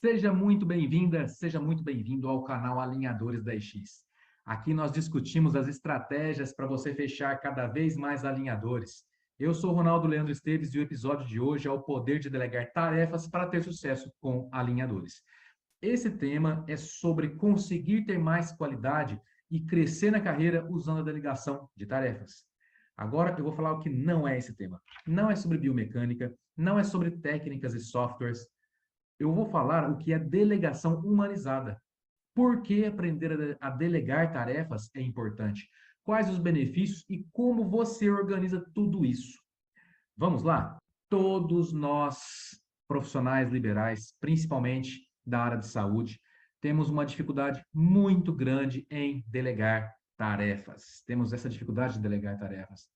Seja muito bem-vinda, seja muito bem-vindo ao canal Alinhadores da EX. Aqui nós discutimos as estratégias para você fechar cada vez mais alinhadores. Eu sou Ronaldo Leandro Esteves e o episódio de hoje é o poder de delegar tarefas para ter sucesso com alinhadores. Esse tema é sobre conseguir ter mais qualidade e crescer na carreira usando a delegação de tarefas. Agora eu vou falar o que não é esse tema. Não é sobre biomecânica, não é sobre técnicas e softwares. Eu vou falar o que é delegação humanizada. Por que aprender a delegar tarefas é importante? Quais os benefícios e como você organiza tudo isso? Vamos lá? Todos nós, profissionais liberais, principalmente da área de saúde, temos uma dificuldade muito grande em delegar tarefas. Temos essa dificuldade de delegar tarefas.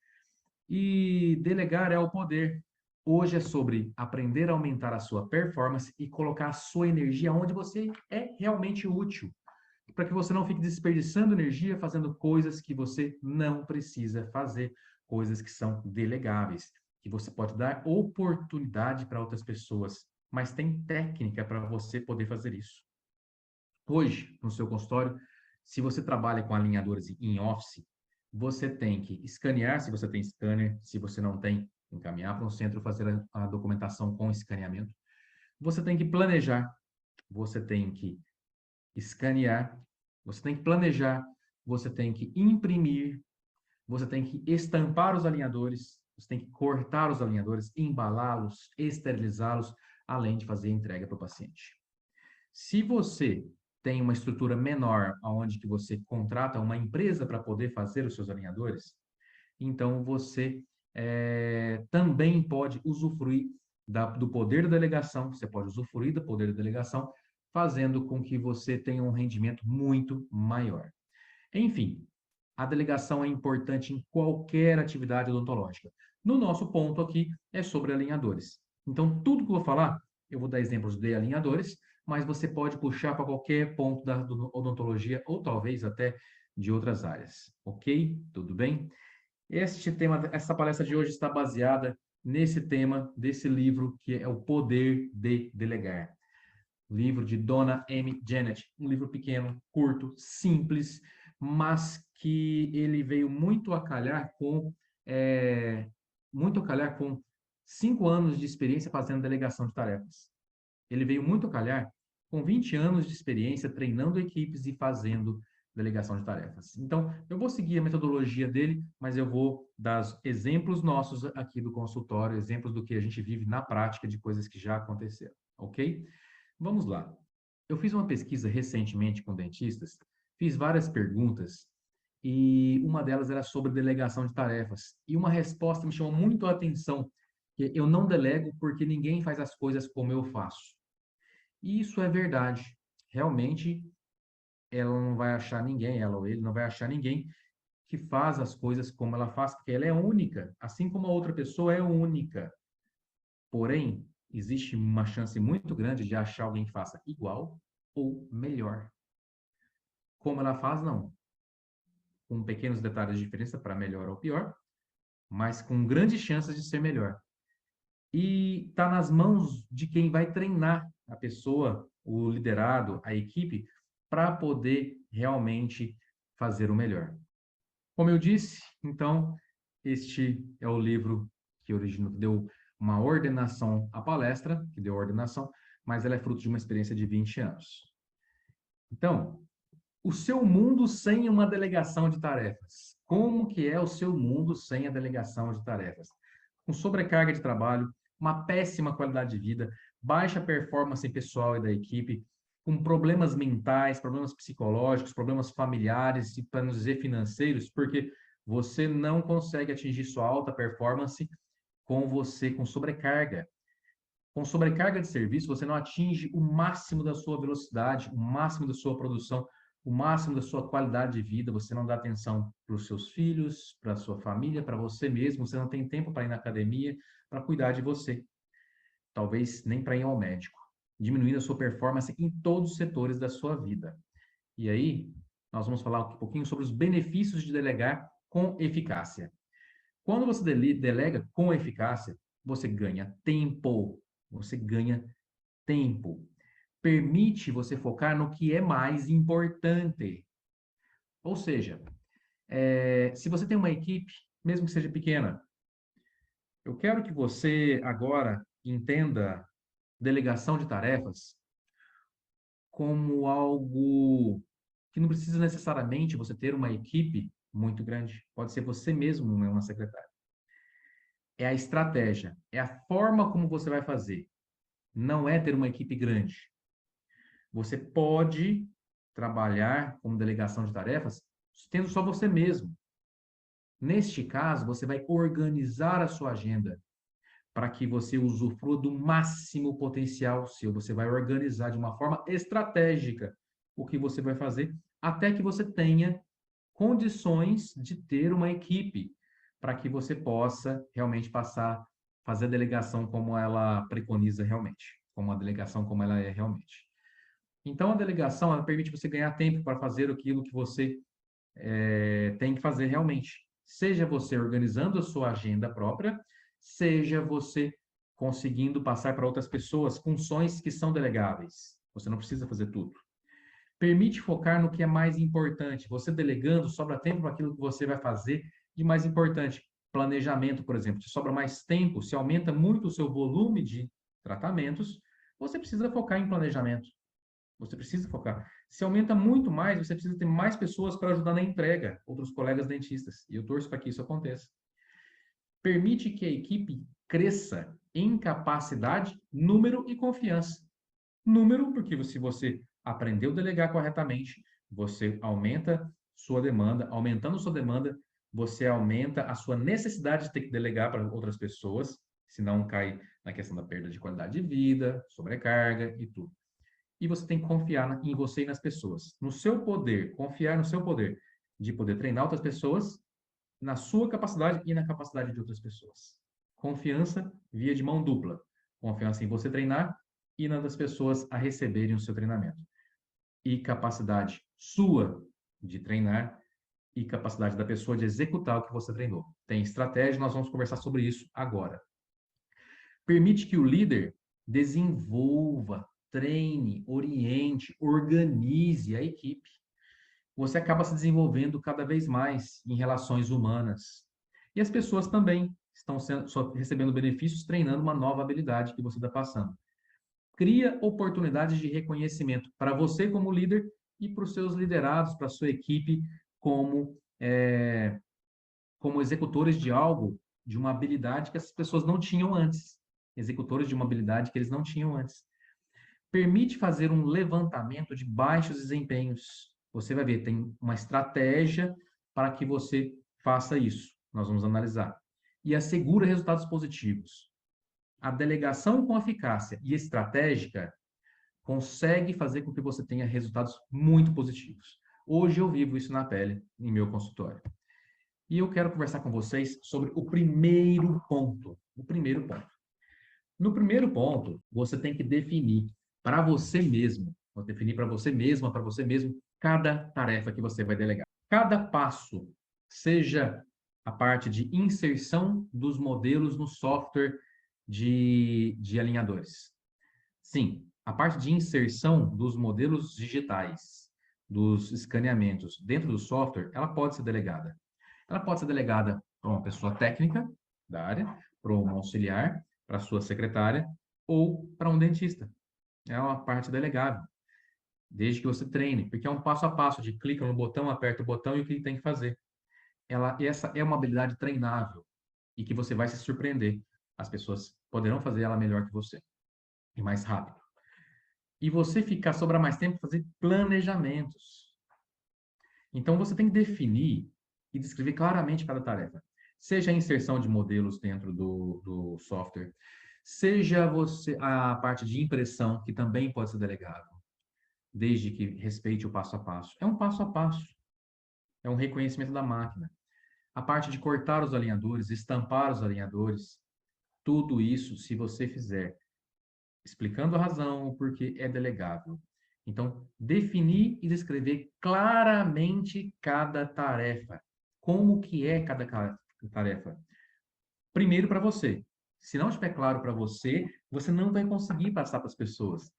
E delegar é o poder. Hoje é sobre aprender a aumentar a sua performance e colocar a sua energia onde você é realmente útil, para que você não fique desperdiçando energia fazendo coisas que você não precisa fazer, coisas que são delegáveis, que você pode dar oportunidade para outras pessoas, mas tem técnica para você poder fazer isso. Hoje, no seu consultório, se você trabalha com alinhadores em office, você tem que escanear, se você tem scanner, se você não tem, encaminhar para um centro fazer a documentação com escaneamento. Você tem que planejar, você tem que escanear, você tem que planejar, você tem que imprimir, você tem que estampar os alinhadores, você tem que cortar os alinhadores, embalá-los, esterilizá-los, além de fazer a entrega para o paciente. Se você tem uma estrutura menor, onde que você contrata uma empresa para poder fazer os seus alinhadores, então você também pode usufruir do poder da delegação, você pode usufruir do poder da delegação, fazendo com que você tenha um rendimento muito maior. Enfim, a delegação é importante em qualquer atividade odontológica. No nosso ponto aqui é sobre alinhadores. Então, tudo que eu vou falar, eu vou dar exemplos de alinhadores, mas você pode puxar para qualquer ponto da odontologia ou talvez até de outras áreas. Ok? Tudo bem? Este tema, essa palestra de hoje está baseada nesse tema desse livro que é O Poder de Delegar. Livro de Donna M. Janet, um livro pequeno, curto, simples, mas que ele veio muito a calhar com 5 anos de experiência fazendo delegação de tarefas. Ele veio muito a calhar com 20 anos de experiência treinando equipes e fazendo delegação de tarefas. Então, eu vou seguir a metodologia dele, mas eu vou dar exemplos nossos aqui do consultório, exemplos do que a gente vive na prática de coisas que já aconteceram, ok? Vamos lá. Eu fiz uma pesquisa recentemente com dentistas, fiz várias perguntas e uma delas era sobre delegação de tarefas. E uma resposta me chamou muito a atenção, que eu não delego porque ninguém faz as coisas como eu faço. E isso é verdade. Realmente, ela não vai achar ninguém, ela ou ele não vai achar ninguém que faz as coisas como ela faz, porque ela é única, assim como a outra pessoa é única. Porém, existe uma chance muito grande de achar alguém que faça igual ou melhor. Como ela faz, não. Com pequenos detalhes de diferença para melhor ou pior, mas com grandes chances de ser melhor. E está nas mãos de quem vai treinar a pessoa, o liderado, a equipe, para poder realmente fazer o melhor. Como eu disse, então, este é o livro que originou, deu uma ordenação à palestra, que deu ordenação, mas ela é fruto de uma experiência de 20 anos. Então, o seu mundo sem uma delegação de tarefas. Como que é o seu mundo sem a delegação de tarefas? Com sobrecarga de trabalho, uma péssima qualidade de vida, baixa performance pessoal e da equipe, com problemas mentais, problemas psicológicos, problemas familiares e, para não dizer, financeiros, porque você não consegue atingir sua alta performance com sobrecarga. Com sobrecarga de serviço, você não atinge o máximo da sua velocidade, o máximo da sua produção, o máximo da sua qualidade de vida, você não dá atenção para os seus filhos, para a sua família, para você mesmo, você não tem tempo para ir na academia, para cuidar de você. Talvez nem para ir ao médico. Diminuindo a sua performance em todos os setores da sua vida. E aí, nós vamos falar um pouquinho sobre os benefícios de delegar com eficácia. Quando você delega com eficácia, você ganha tempo. Você ganha tempo. permite você focar no que é mais importante. Ou seja, se você tem uma equipe, mesmo que seja pequena, eu quero que você agora entenda delegação de tarefas como algo que não precisa necessariamente você ter uma equipe muito grande. Pode ser você mesmo uma secretária. É a estratégia, é a forma como você vai fazer. Não é ter uma equipe grande. Você pode trabalhar como delegação de tarefas tendo só você mesmo. Neste caso, você vai organizar a sua agenda para que você usufrua do máximo potencial seu. Você vai organizar de uma forma estratégica o que você vai fazer até que você tenha condições de ter uma equipe para que você possa realmente passar, fazer a delegação como ela preconiza realmente, como a delegação como ela é realmente. Então, a delegação ela permite você ganhar tempo para fazer aquilo que você tem que fazer realmente. Seja você organizando a sua agenda própria, seja você conseguindo passar para outras pessoas funções que são delegáveis. Você não precisa fazer tudo. Permite focar no que é mais importante. Você delegando, sobra tempo para aquilo que você vai fazer de mais importante. Planejamento, por exemplo, te sobra mais tempo, se aumenta muito o seu volume de tratamentos, você precisa focar em planejamento. Você precisa focar. Se aumenta muito mais, você precisa ter mais pessoas para ajudar na entrega, outros colegas dentistas. E eu torço para que isso aconteça. Permite que a equipe cresça em capacidade, número e confiança. Número, porque se você aprendeu a delegar corretamente, você aumenta sua demanda. Aumentando sua demanda, você aumenta a sua necessidade de ter que delegar para outras pessoas, senão cai na questão da perda de qualidade de vida, sobrecarga e tudo. E você tem que confiar em você e nas pessoas. No seu poder, confiar no seu poder de poder treinar outras pessoas, na sua capacidade e na capacidade de outras pessoas. Confiança via de mão dupla. Confiança em você treinar e nas pessoas a receberem o seu treinamento. E capacidade sua de treinar e capacidade da pessoa de executar o que você treinou. Tem estratégia, nós vamos conversar sobre isso agora. Permite que o líder desenvolva, treine, oriente, organize a equipe. Você acaba se desenvolvendo cada vez mais em relações humanas. E as pessoas também estão recebendo benefícios treinando uma nova habilidade que você está passando. Cria oportunidades de reconhecimento para você como líder e para os seus liderados, para a sua equipe como, como executores de algo, de uma habilidade que essas pessoas não tinham antes. Executores de uma habilidade que eles não tinham antes. Permite fazer um levantamento de baixos desempenhos. Você vai ver, tem uma estratégia para que você faça isso. Nós vamos analisar. E assegura resultados positivos. A delegação com eficácia e estratégica consegue fazer com que você tenha resultados muito positivos. Hoje eu vivo isso na pele, em meu consultório. E eu quero conversar com vocês sobre o primeiro ponto. O primeiro ponto. No primeiro ponto, você tem que definir para você mesmo, vou definir para você mesma, para você mesmo, cada tarefa que você vai delegar. Cada passo, seja a parte de inserção dos modelos no software de alinhadores. Sim, a parte de inserção dos modelos digitais, dos escaneamentos dentro do software, ela pode ser delegada. Ela pode ser delegada para uma pessoa técnica da área, para um auxiliar, para a sua secretária ou para um dentista. É uma parte delegável, desde que você treine, porque é um passo a passo de clica no botão, aperta o botão e o que tem que fazer. Essa é uma habilidade treinável e que você vai se surpreender. As pessoas poderão fazer ela melhor que você e mais rápido. E você ficar, sobrar mais tempo para fazer planejamentos. Então, você tem que definir e descrever claramente cada tarefa. Seja a inserção de modelos dentro do software, seja você a parte de impressão, que também pode ser delegado, desde que respeite o passo a passo. É um passo a passo. É um reconhecimento da máquina. A parte de cortar os alinhadores, estampar os alinhadores, tudo isso, se você fizer explicando a razão, o porquê é delegável. Então, definir e descrever claramente cada tarefa. Como que é cada tarefa? Primeiro para você. Se não estiver claro para você, você não vai conseguir passar para as pessoas.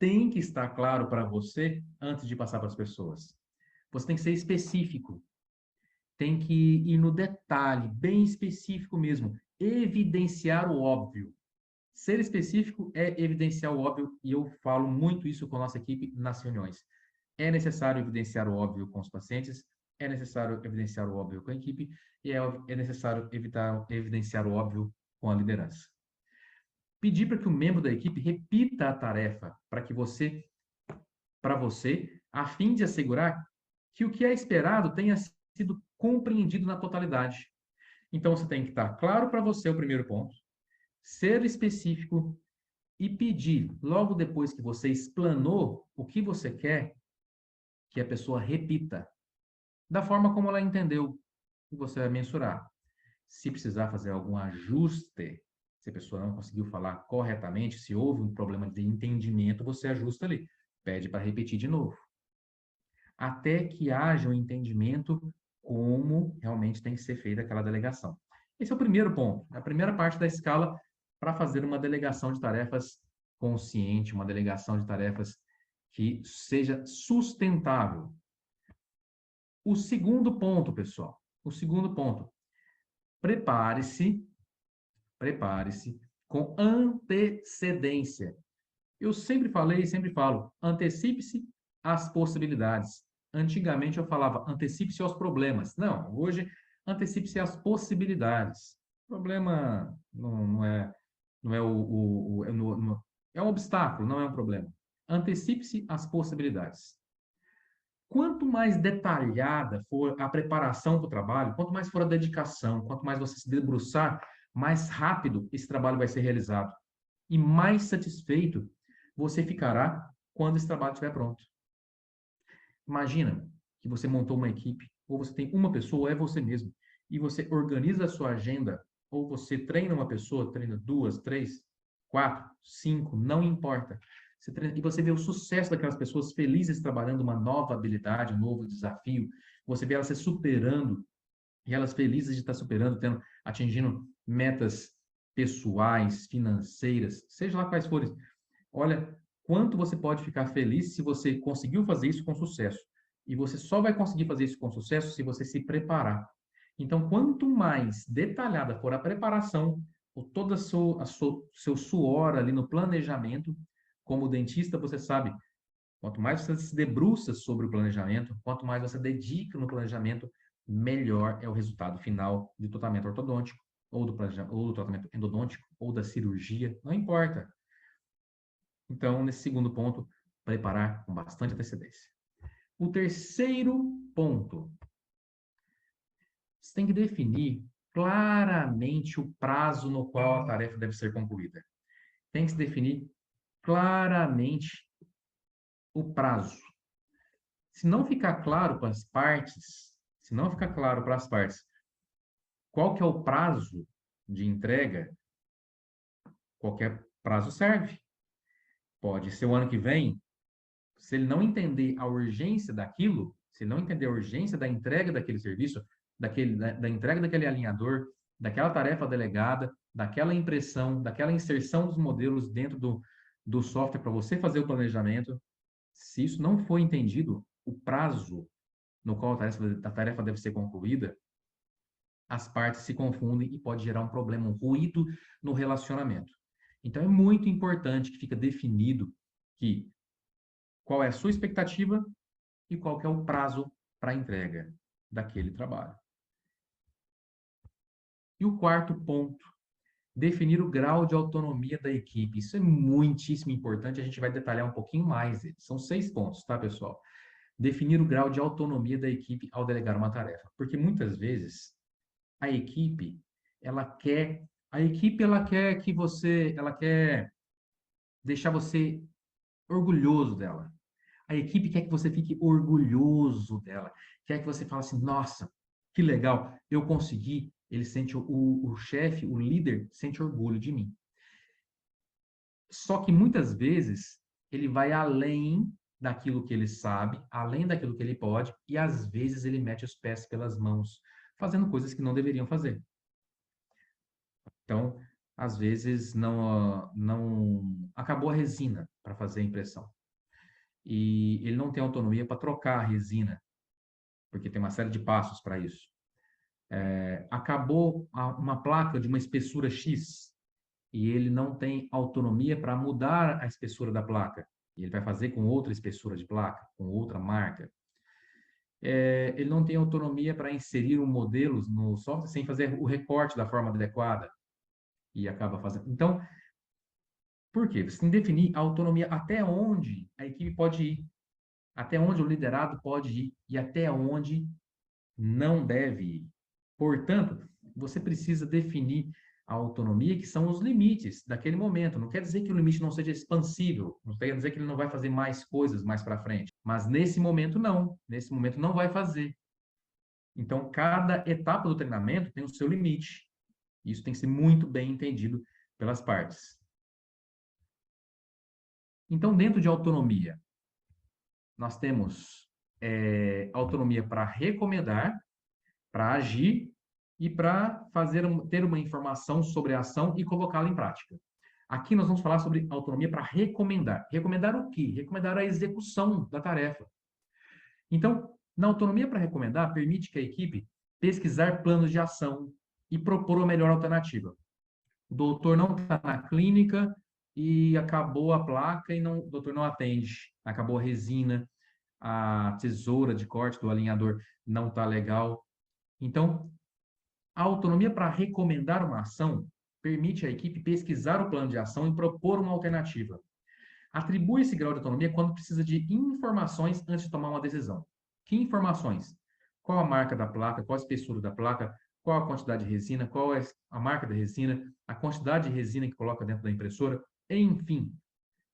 tem que estar claro para você antes de passar para as pessoas. Você tem que ser específico. Tem que ir no detalhe, bem específico mesmo. Evidenciar o óbvio. Ser específico é evidenciar o óbvio, e eu falo muito isso com a nossa equipe nas reuniões. É necessário evidenciar o óbvio com os pacientes, é necessário evidenciar o óbvio com a equipe, e é necessário evidenciar o óbvio com a liderança. Pedir para que o membro da equipe repita a tarefa para você, a fim de assegurar que o que é esperado tenha sido compreendido na totalidade. Então, você tem que estar claro para você o primeiro ponto, ser específico e pedir, logo depois que você explanou o que você quer, que a pessoa repita, da forma como ela entendeu, que você vai mensurar. Se precisar fazer algum ajuste, se a pessoa não conseguiu falar corretamente, se houve um problema de entendimento, você ajusta ali. Pede para repetir de novo. Até que haja um entendimento como realmente tem que ser feita aquela delegação. Esse é o primeiro ponto, a primeira parte da escala para fazer uma delegação de tarefas consciente, uma delegação de tarefas que seja sustentável. O segundo ponto, pessoal, o segundo ponto, prepare-se com antecedência. Eu sempre falei e sempre falo, antecipe-se às possibilidades. Antigamente eu falava, antecipe-se aos problemas. Não, hoje, antecipe-se às possibilidades. O problema não é é um obstáculo, não é um problema. Antecipe-se às possibilidades. Quanto mais detalhada for a preparação para o trabalho, quanto mais for a dedicação, quanto mais você se debruçar, mais rápido esse trabalho vai ser realizado. E mais satisfeito você ficará quando esse trabalho estiver pronto. Imagina que você montou uma equipe, ou você tem uma pessoa, ou é você mesmo, e você organiza a sua agenda, ou você treina uma pessoa, treina duas, três, quatro, cinco, não importa. E você vê o sucesso daquelas pessoas felizes trabalhando uma nova habilidade, um novo desafio. Você vê elas se superando, e elas felizes de estar superando, atingindo metas pessoais, financeiras, seja lá quais forem. Olha, quanto você pode ficar feliz se você conseguiu fazer isso com sucesso. E você só vai conseguir fazer isso com sucesso se você se preparar. Então, quanto mais detalhada for a preparação, ou todo seu suor ali no planejamento, como dentista, você sabe, quanto mais você se debruça sobre o planejamento, quanto mais você dedica no planejamento, melhor é o resultado final do tratamento ortodôntico, ou do tratamento endodôntico, ou da cirurgia, não importa. Então, nesse segundo ponto, preparar com bastante antecedência. O terceiro ponto, você tem que definir claramente o prazo no qual a tarefa deve ser concluída. Tem que se definir claramente o prazo. Se não ficar claro para as partes, qual que é o prazo de entrega, qualquer prazo serve. Pode ser o ano que vem, se ele não entender a urgência daquilo, se ele não entender a urgência da entrega daquele serviço, da entrega daquele alinhador, daquela tarefa delegada, daquela impressão, daquela inserção dos modelos dentro do software para você fazer o planejamento, se isso não for entendido, o prazo no qual a tarefa deve ser concluída, as partes se confundem e pode gerar um problema, um ruído no relacionamento. Então, é muito importante que fique definido que qual é a sua expectativa e qual que é o prazo para a entrega daquele trabalho. E o quarto ponto, definir o grau de autonomia da equipe. Isso é muitíssimo importante, a gente vai detalhar um pouquinho mais. São 6 pontos, tá, pessoal? Definir o grau de autonomia da equipe ao delegar uma tarefa. Porque muitas vezes a equipe, ela quer ela quer deixar você orgulhoso dela. A equipe quer que você fique orgulhoso dela. Quer que você fale assim, nossa, que legal, eu consegui. Ele sente, o chefe, o líder, sente orgulho de mim. Só que muitas vezes ele vai além daquilo que ele sabe, além daquilo que ele pode, e às vezes ele mete os pés pelas mãos, fazendo coisas que não deveriam fazer. Então, às vezes não acabou a resina. para fazer a impressão. E ele não tem autonomia para trocar a resina, porque tem uma série de passos para isso. Acabou uma placa de uma espessura X e ele não tem autonomia para mudar a espessura da placa. E ele vai fazer com outra espessura de placa, com outra marca. Ele não tem autonomia para inserir um modelo no software sem fazer o recorte da forma adequada. E acaba fazendo. Então, por quê? Você tem que definir a autonomia até onde a equipe pode ir, até onde o liderado pode ir e até onde não deve ir. Portanto, você precisa definir a autonomia, que são os limites daquele momento. Não quer dizer que o limite não seja expansível, não quer dizer que ele não vai fazer mais coisas mais para frente, mas nesse momento não, nesse momento não vai fazer. Então, cada etapa do treinamento tem o seu limite. Isso tem que ser muito bem entendido pelas partes. Então, dentro de autonomia, nós temos autonomia para recomendar, para agir e para ter uma informação sobre a ação e colocá-la em prática. Aqui nós vamos falar sobre autonomia para recomendar. Recomendar o quê? Recomendar a execução da tarefa. Então, na autonomia para recomendar, permite que a equipe pesquisar planos de ação e propor a melhor alternativa. O doutor não está na clínica e acabou a placa e o doutor não atende. Acabou a resina, a tesoura de corte do alinhador não está legal. Então, a autonomia para recomendar uma ação permite à equipe pesquisar o plano de ação e propor uma alternativa. Atribui esse grau de autonomia quando precisa de informações antes de tomar uma decisão. Que informações? Qual a marca da placa? Qual a espessura da placa? Qual a quantidade de resina? Qual é a marca da resina? A quantidade de resina que coloca dentro da impressora? Enfim,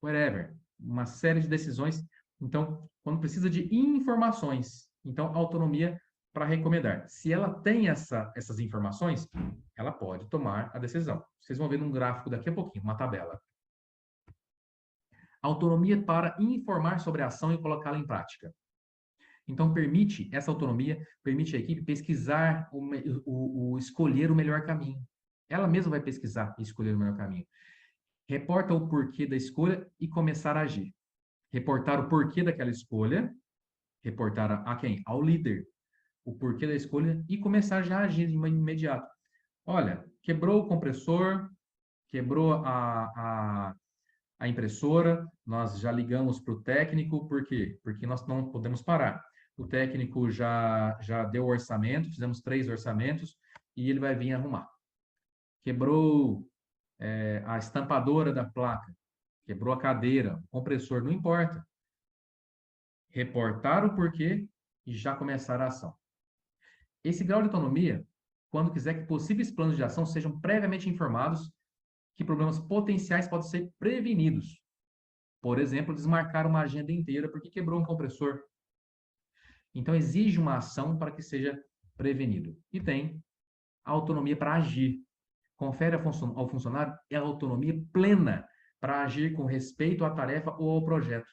whatever. Uma série de decisões. Então, quando precisa de informações, então, autonomia para recomendar. Se ela tem essas informações, ela pode tomar a decisão. Vocês vão ver num gráfico daqui a pouquinho, uma tabela. Autonomia para informar sobre a ação e colocá-la em prática. Então, essa autonomia permite à equipe pesquisar, escolher o melhor caminho. Ela mesma vai pesquisar e escolher o melhor caminho. Reporta o porquê da escolha e começar a agir. Reportar o porquê daquela escolha, reportar a quem? Ao líder. O porquê da escolha e começar já a agir de imediato. Olha, quebrou o compressor, quebrou a impressora, nós já ligamos para o técnico, por quê? Porque nós não podemos parar. O técnico já deu o orçamento, fizemos 3 orçamentos, e ele vai vir arrumar. Quebrou a estampadora da placa, quebrou a cadeira, o compressor, não importa. Reportar o porquê e já começar a ação. Esse grau de autonomia, quando quiser que possíveis planos de ação sejam previamente informados que problemas potenciais podem ser prevenidos. Por exemplo, desmarcar uma agenda inteira porque quebrou um compressor. Então, exige uma ação para que seja prevenido. E tem a autonomia para agir. Confere ao funcionário a autonomia plena para agir com respeito à tarefa ou ao projeto.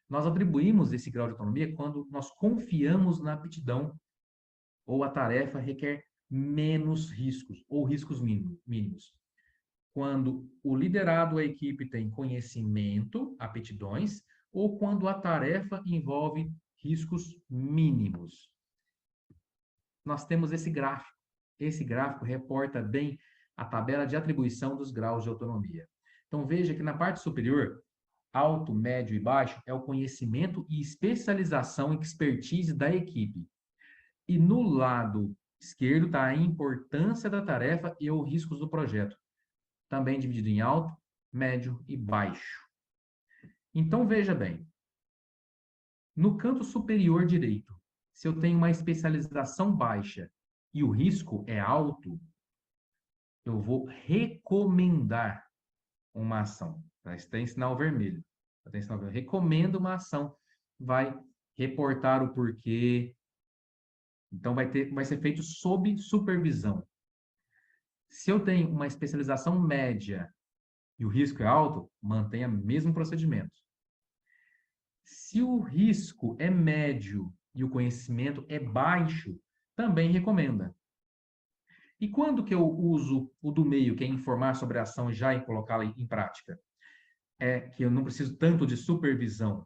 Nós atribuímos esse grau de autonomia quando nós confiamos na aptidão ou a tarefa requer menos riscos ou riscos mínimos. Quando o liderado, a equipe tem conhecimento, aptidões, ou quando a tarefa envolve riscos mínimos. Nós temos esse gráfico. Esse gráfico reporta bem a tabela de atribuição dos graus de autonomia. Então, veja que na parte superior, alto, médio e baixo, é o conhecimento e especialização e expertise da equipe. E no lado esquerdo está a importância da tarefa e os riscos do projeto, também dividido em alto, médio e baixo. Então, veja bem, no canto superior direito, se eu tenho uma especialização baixa e o risco é alto, eu vou recomendar uma ação. Tem sinal vermelho. Recomendo uma ação. Vai reportar o porquê. Então, vai ser feito sob supervisão. Se eu tenho uma especialização média e o risco é alto, mantenha o mesmo procedimento. Se o risco é médio e o conhecimento é baixo, também recomenda. E quando que eu uso o do meio, que é informar sobre a ação já e colocá-la em prática? é que eu não preciso tanto de supervisão,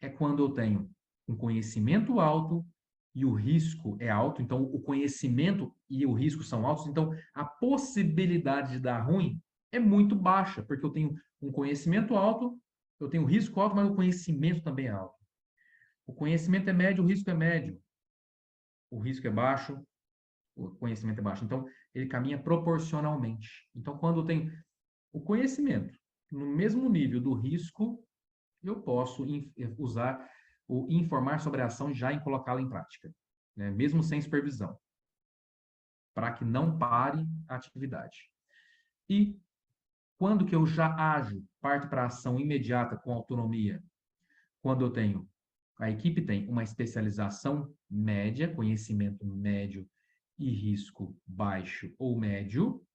é quando eu tenho um conhecimento alto e o risco é alto, então o conhecimento e o risco são altos, então a possibilidade de dar ruim é muito baixa, porque eu tenho um conhecimento alto, eu tenho risco alto, mas o conhecimento também é alto. O conhecimento é médio, o risco é médio. O risco é baixo, o conhecimento é baixo. Então, ele caminha proporcionalmente. Então, quando eu tenho o conhecimento no mesmo nível do risco, eu posso usar o informar sobre a ação já em colocá-la em prática, né? Mesmo sem supervisão, para que não pare a atividade. E quando que eu já ajo, parto para a ação imediata com autonomia? Quando a equipe tem uma especialização média, conhecimento médio e risco baixo ou médio,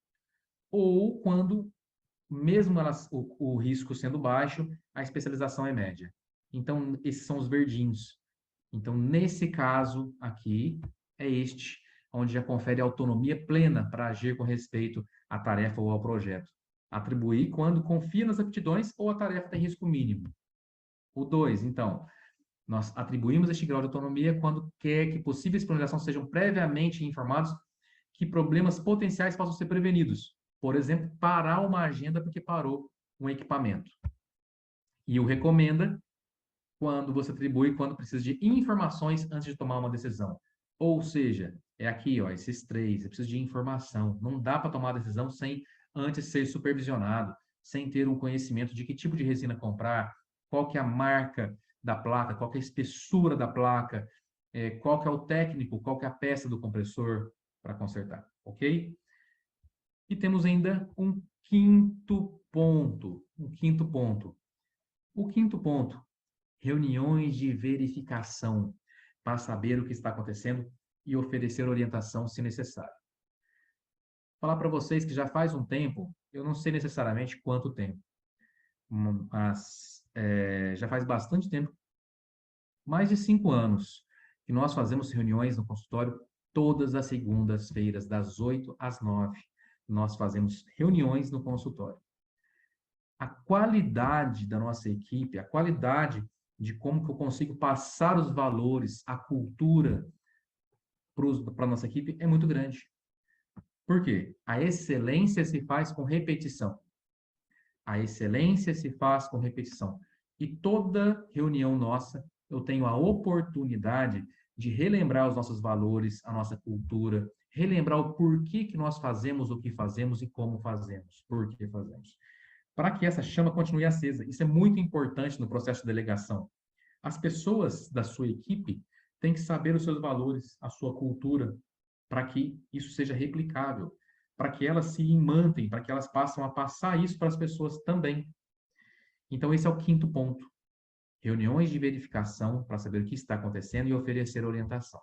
ou quando, mesmo o risco sendo baixo, a especialização é média. Então, esses são os verdinhos. Então, nesse caso aqui, é este, onde já confere autonomia plena para agir com respeito à tarefa ou ao projeto. Atribuir quando confia nas aptidões ou a tarefa tem risco mínimo. O 2, então, nós atribuímos este grau de autonomia quando quer que possíveis planejações sejam previamente informados que problemas potenciais possam ser prevenidos. Por exemplo, parar uma agenda porque parou um equipamento. E o recomenda quando você atribui, quando precisa de informações antes de tomar uma decisão. Ou seja, é aqui, ó, esses três, é preciso de informação. Não dá para tomar decisão sem antes ser supervisionado, sem ter um conhecimento de que tipo de resina comprar, qual que é a marca da placa, qual que é a espessura da placa, qual que é o técnico, qual que é a peça do compressor para consertar, ok? E temos ainda um quinto ponto. O quinto ponto, reuniões de verificação para saber o que está acontecendo e oferecer orientação se necessário. Vou falar para vocês que já faz um tempo, eu não sei necessariamente quanto tempo, mas já faz bastante tempo, mais de 5 anos, que nós fazemos reuniões no consultório todas as segundas-feiras, das 8 às 9. Nós fazemos reuniões no consultório. A qualidade da nossa equipe, a qualidade de como que eu consigo passar os valores, a cultura para a nossa equipe é muito grande. Por quê? A excelência se faz com repetição. A excelência se faz com repetição. E toda reunião nossa, eu tenho a oportunidade de relembrar os nossos valores, a nossa cultura, relembrar o porquê que nós fazemos o que fazemos e como fazemos, por que fazemos. Para que essa chama continue acesa. Isso é muito importante no processo de delegação. As pessoas da sua equipe têm que saber os seus valores, a sua cultura, para que isso seja replicável, para que elas se imantem, para que elas passem a passar isso para as pessoas também. Então, esse é o quinto ponto. Reuniões de verificação para saber o que está acontecendo e oferecer orientação.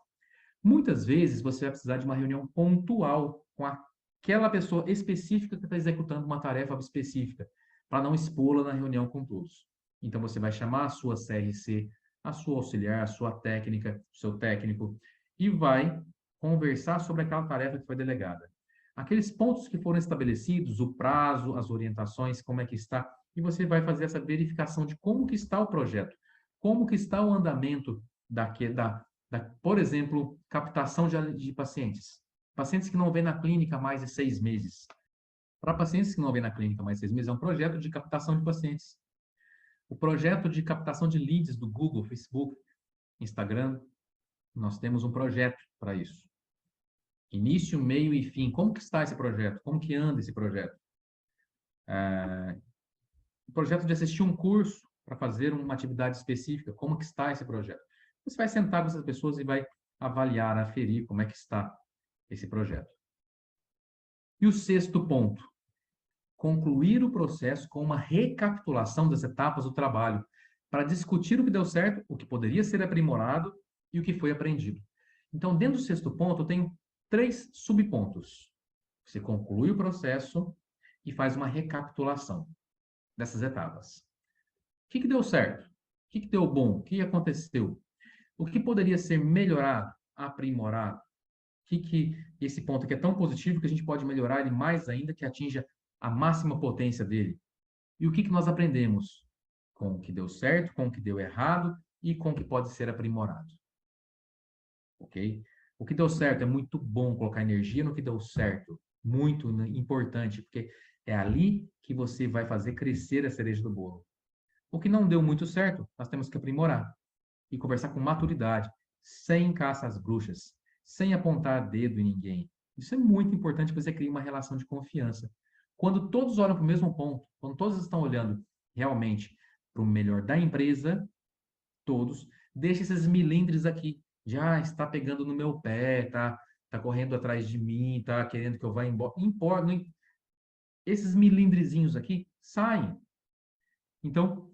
Muitas vezes, você vai precisar de uma reunião pontual com aquela pessoa específica que está executando uma tarefa específica, para não expô-la na reunião com todos. Então, você vai chamar a sua CRC, a sua auxiliar, a sua técnica, o seu técnico, e vai conversar sobre aquela tarefa que foi delegada. Aqueles pontos que foram estabelecidos, o prazo, as orientações, como é que está, e você vai fazer essa verificação de como que está o projeto, como que está o andamento por exemplo, captação de pacientes. Pacientes que não vêm na clínica há mais de 6 meses. Para pacientes que não vêm na clínica há mais de 6 meses, é um projeto de captação de pacientes. O projeto de captação de leads do Google, Facebook, Instagram, nós temos um projeto para isso. Início, meio e fim. Como que está esse projeto? Como que anda esse projeto? O projeto de assistir um curso para fazer uma atividade específica. Como que está esse projeto? Você vai sentar com essas pessoas e vai avaliar, aferir como é que está esse projeto. E o sexto ponto, concluir o processo com uma recapitulação das etapas do trabalho, para discutir o que deu certo, o que poderia ser aprimorado e o que foi aprendido. Então, dentro do sexto ponto, eu tenho 3 subpontos. Você conclui o processo e faz uma recapitulação dessas etapas. O que deu certo? O que deu bom? O que aconteceu? O que poderia ser melhorado, aprimorado? Esse ponto que é tão positivo que a gente pode melhorar ele mais ainda, que atinja a máxima potência dele. E o que nós aprendemos? Com o que deu certo, com o que deu errado e com o que pode ser aprimorado. Ok? O que deu certo é muito bom colocar energia no que deu certo. Muito importante, porque é ali que você vai fazer crescer a cereja do bolo. O que não deu muito certo, nós temos que aprimorar e conversar com maturidade, sem caça às bruxas, sem apontar dedo em ninguém. Isso é muito importante para você criar uma relação de confiança. Quando todos olham para o mesmo ponto, quando todos estão olhando realmente para o melhor da empresa, todos, deixa esses milindres aqui. Já está pegando no meu pé, tá correndo atrás de mim, tá querendo que eu vá embora. Esses milindrezinhos aqui saem. Então,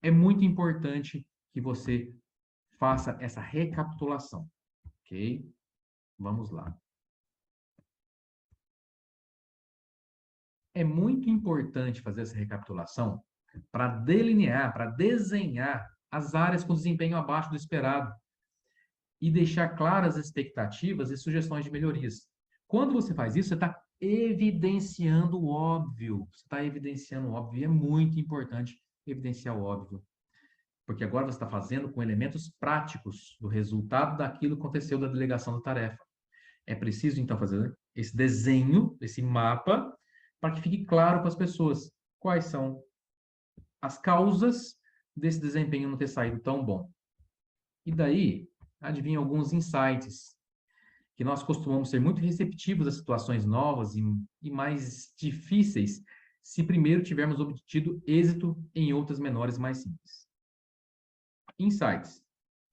é muito importante que você faça essa recapitulação, ok? Vamos lá. É muito importante fazer essa recapitulação para delinear, para desenhar as áreas com desempenho abaixo do esperado e deixar claras as expectativas e sugestões de melhorias. Quando você faz isso, você está evidenciando o óbvio. Você está evidenciando o óbvio e é muito importante evidenciar o óbvio. Porque agora você está fazendo com elementos práticos do resultado daquilo que aconteceu da delegação da tarefa. É preciso, então, fazer esse desenho, esse mapa, para que fique claro para as pessoas quais são as causas desse desempenho não ter saído tão bom. E daí, adivinha alguns insights, que nós costumamos ser muito receptivos a situações novas e mais difíceis se primeiro tivermos obtido êxito em outras menores mais simples. Insights.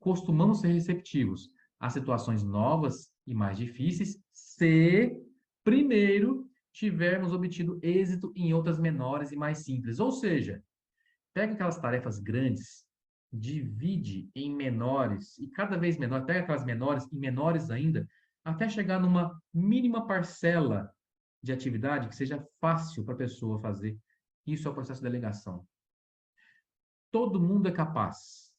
Costumamos ser receptivos a situações novas e mais difíceis se primeiro tivermos obtido êxito em outras menores e mais simples. Ou seja, pega aquelas tarefas grandes, divide em menores e cada vez menor, pega aquelas menores e menores ainda, até chegar numa mínima parcela de atividade que seja fácil para a pessoa fazer. Isso é o processo de delegação. Todo mundo é capaz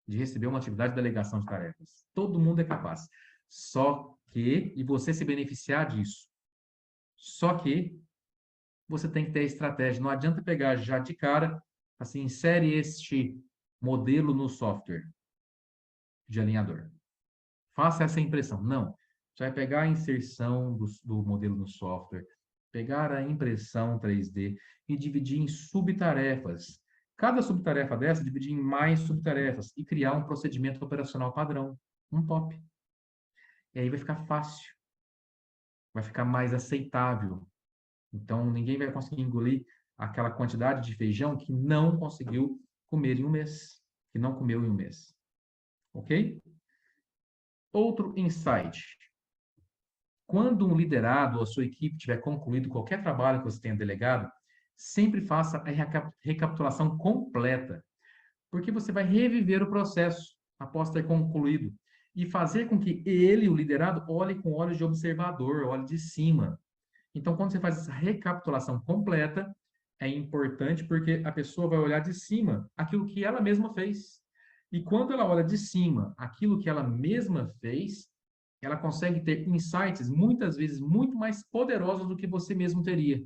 de receber uma atividade de delegação de tarefas. Todo mundo é capaz. Só que, e você se beneficiar disso, só que você tem que ter estratégia. Não adianta pegar já de cara, assim, insere este modelo no software de alinhador. Faça essa impressão. Não. Você vai pegar a inserção do modelo no software, pegar a impressão 3D e dividir em subtarefas. Cada subtarefa dessa, dividir em mais subtarefas e criar um procedimento operacional padrão, um POP. E aí vai ficar fácil, vai ficar mais aceitável. Então, ninguém vai conseguir engolir aquela quantidade de feijão que não conseguiu comer em um mês, que não comeu em um mês. Ok? Outro insight. Quando um liderado ou a sua equipe tiver concluído qualquer trabalho que você tenha delegado, sempre faça a recapitulação completa, porque você vai reviver o processo após ter concluído e fazer com que ele, o liderado, olhe com olhos de observador, olhe de cima. Então, quando você faz essa recapitulação completa, é importante porque a pessoa vai olhar de cima aquilo que ela mesma fez. E quando ela olha de cima aquilo que ela mesma fez, ela consegue ter insights muitas vezes muito mais poderosos do que você mesmo teria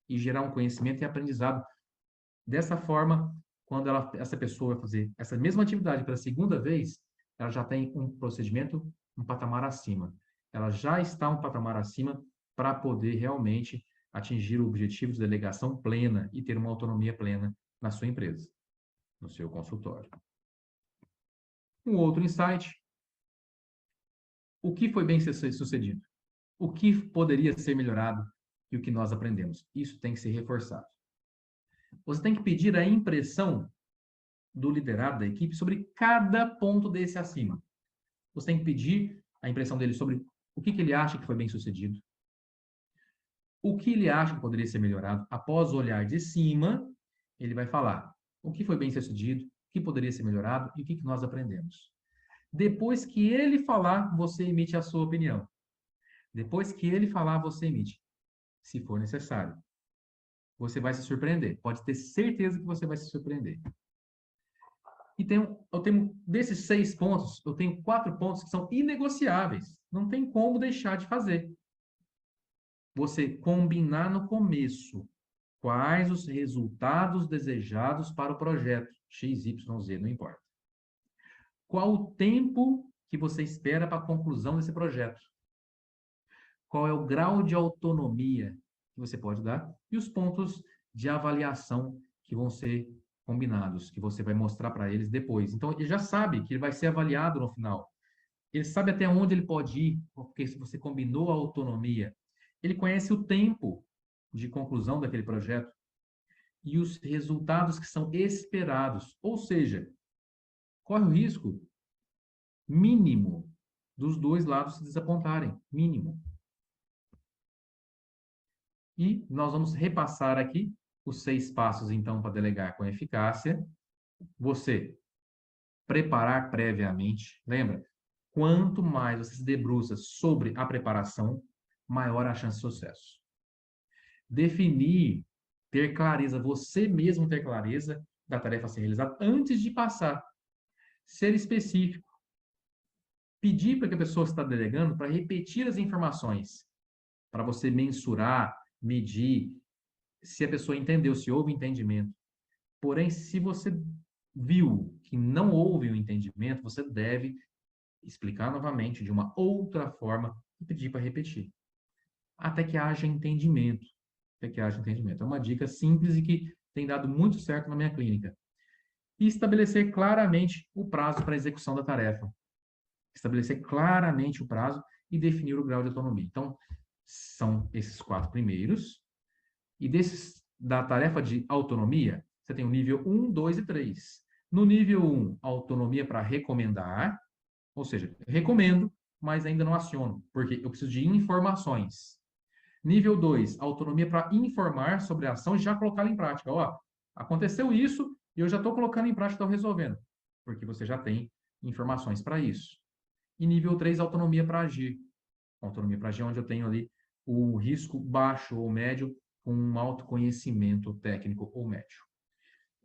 e gerar um conhecimento e aprendizado. Dessa forma, quando essa pessoa vai fazer essa mesma atividade pela segunda vez, ela já tem um procedimento um patamar acima. Ela já está um patamar acima para poder realmente atingir o objetivo de delegação plena e ter uma autonomia plena na sua empresa, no seu consultório. Um outro insight: o que foi bem sucedido? O que poderia ser melhorado e o que nós aprendemos? Isso tem que ser reforçado. Você tem que pedir a impressão do liderado da equipe sobre cada ponto desse acima. Você tem que pedir a impressão dele sobre o que ele acha que foi bem sucedido, o que ele acha que poderia ser melhorado. Após olhar de cima, ele vai falar o que foi bem sucedido, o que poderia ser melhorado e o que nós aprendemos. Depois que ele falar, você emite a sua opinião. Depois que ele falar, você emite, se for necessário. Você vai se surpreender. Pode ter certeza que você vai se surpreender. E eu tenho, desses 6 pontos, eu tenho 4 pontos que são inegociáveis. Não tem como deixar de fazer. Você combinar no começo Quais os resultados desejados para o projeto? X, Y, Z, não importa. Qual o tempo que você espera para a conclusão desse projeto? Qual é o grau de autonomia que você pode dar? E os pontos de avaliação que vão ser combinados, que você vai mostrar para eles depois. Então, ele já sabe que ele vai ser avaliado no final. Ele sabe até onde ele pode ir, porque se você combinou a autonomia, ele conhece o tempo de conclusão daquele projeto e os resultados que são esperados. Ou seja, corre o risco mínimo dos dois lados se desapontarem, mínimo. E nós vamos repassar aqui os 6 passos, então, para delegar com eficácia. Você preparar previamente. Lembra? Quanto mais você se debruça sobre a preparação, maior a chance de sucesso. Definir, ter clareza, você mesmo ter clareza da tarefa a ser realizada antes de passar. Ser específico. Pedir para que a pessoa que está delegando para repetir as informações, para você mensurar, medir, se a pessoa entendeu, se houve entendimento. Porém, se você viu que não houve o entendimento, você deve explicar novamente de uma outra forma e pedir para repetir. Até que haja entendimento. Até que haja entendimento. É uma dica simples e que tem dado muito certo na minha clínica. E estabelecer claramente o prazo para a execução da tarefa. Estabelecer claramente o prazo e definir o grau de autonomia. Então, são esses 4 primeiros. E da tarefa de autonomia, você tem o nível 1, 2 e 3. No nível 1, autonomia para recomendar, ou seja, recomendo, mas ainda não aciono, porque eu preciso de informações. Nível 2, autonomia para informar sobre a ação e já colocá-la em prática. Ó, aconteceu isso e eu já estou colocando em prática, estou resolvendo, porque você já tem informações para isso. E nível 3, autonomia para agir. Autonomia para agir é onde eu tenho ali o risco baixo ou médio com um autoconhecimento técnico ou médio.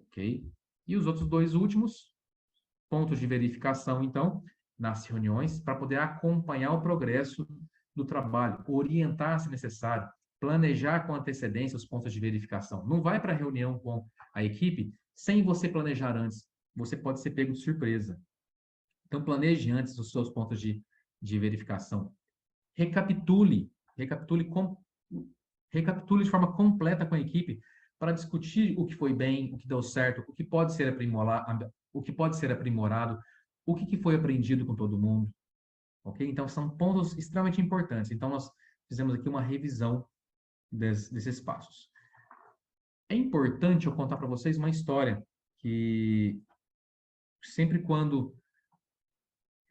Ok? E os outros 2 últimos, pontos de verificação, então, nas reuniões, para poder acompanhar o progresso do trabalho, orientar se necessário, planejar com antecedência os pontos de verificação. Não vai para a reunião com a equipe sem você planejar antes. Você pode ser pego de surpresa. Então, planeje antes os seus pontos de verificação. Recapitule de forma completa com a equipe para discutir o que foi bem, o que deu certo, o que pode ser aprimorado, o que foi aprendido com todo mundo, ok? Então, são pontos extremamente importantes. Então, nós fizemos aqui uma revisão desses passos. É importante eu contar para vocês uma história que sempre quando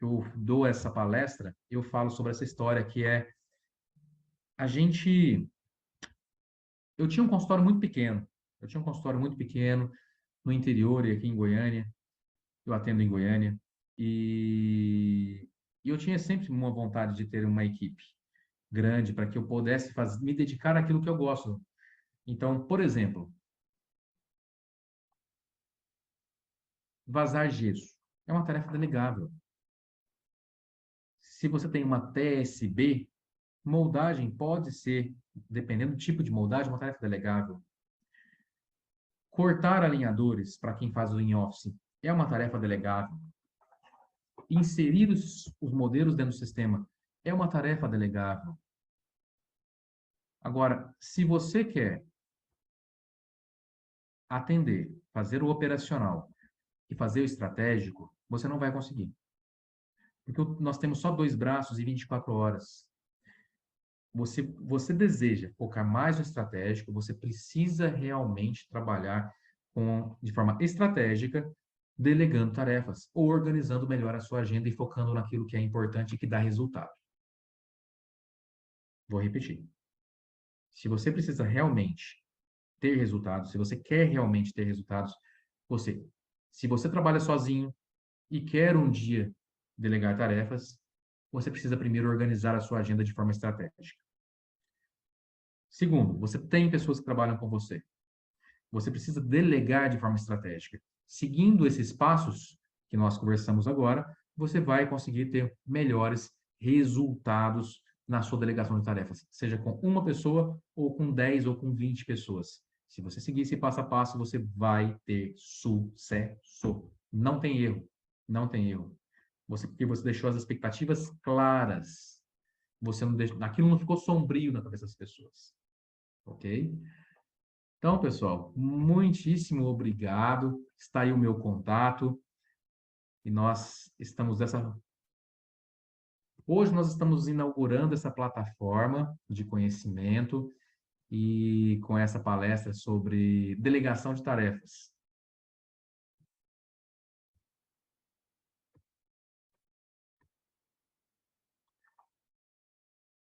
eu dou essa palestra, eu falo sobre essa história que é eu tinha um consultório muito pequeno. Eu tinha um consultório muito pequeno no interior e aqui em Goiânia. Eu atendo em Goiânia. E eu tinha sempre uma vontade de ter uma equipe grande para que eu pudesse me dedicar àquilo que eu gosto. Então, por exemplo, vazar gesso é uma tarefa delegável. Se você tem uma TSB, moldagem pode ser, dependendo do tipo de moldagem, uma tarefa delegável. Cortar alinhadores, para quem faz o in-office, é uma tarefa delegável. Inserir os modelos dentro do sistema é uma tarefa delegável. Agora, se você quer atender, fazer o operacional e fazer o estratégico, você não vai conseguir. Porque nós temos só 2 braços e 24 horas. Você deseja focar mais no estratégico, você precisa realmente trabalhar de forma estratégica, delegando tarefas, ou organizando melhor a sua agenda e focando naquilo que é importante e que dá resultado. Vou repetir. Se você precisa realmente ter resultados, se você quer realmente ter resultados, se você trabalha sozinho e quer um dia delegar tarefas, você precisa primeiro organizar a sua agenda de forma estratégica. Segundo, você tem pessoas que trabalham com você. Você precisa delegar de forma estratégica. Seguindo esses passos que nós conversamos agora, você vai conseguir ter melhores resultados na sua delegação de tarefas, seja com uma pessoa ou com 10 ou com 20 pessoas. Se você seguir esse passo a passo, você vai ter sucesso. Não tem erro. Não tem erro. Porque você deixou as expectativas claras. Você não deixou, aquilo não ficou sombrio na cabeça das pessoas. Ok? Então, pessoal, muitíssimo obrigado. Está aí o meu contato. E hoje nós estamos inaugurando essa plataforma de conhecimento e com essa palestra sobre delegação de tarefas.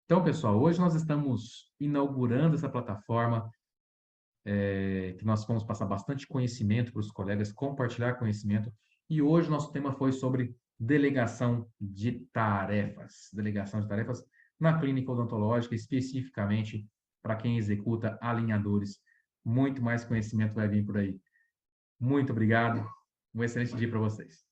Então, pessoal, hoje nós estamos inaugurando essa plataforma, que nós vamos passar bastante conhecimento para os colegas, compartilhar conhecimento. E hoje nosso tema foi sobre delegação de tarefas. Delegação de tarefas na clínica odontológica, especificamente para quem executa alinhadores. Muito mais conhecimento vai vir por aí. Muito obrigado. Um excelente dia para vocês.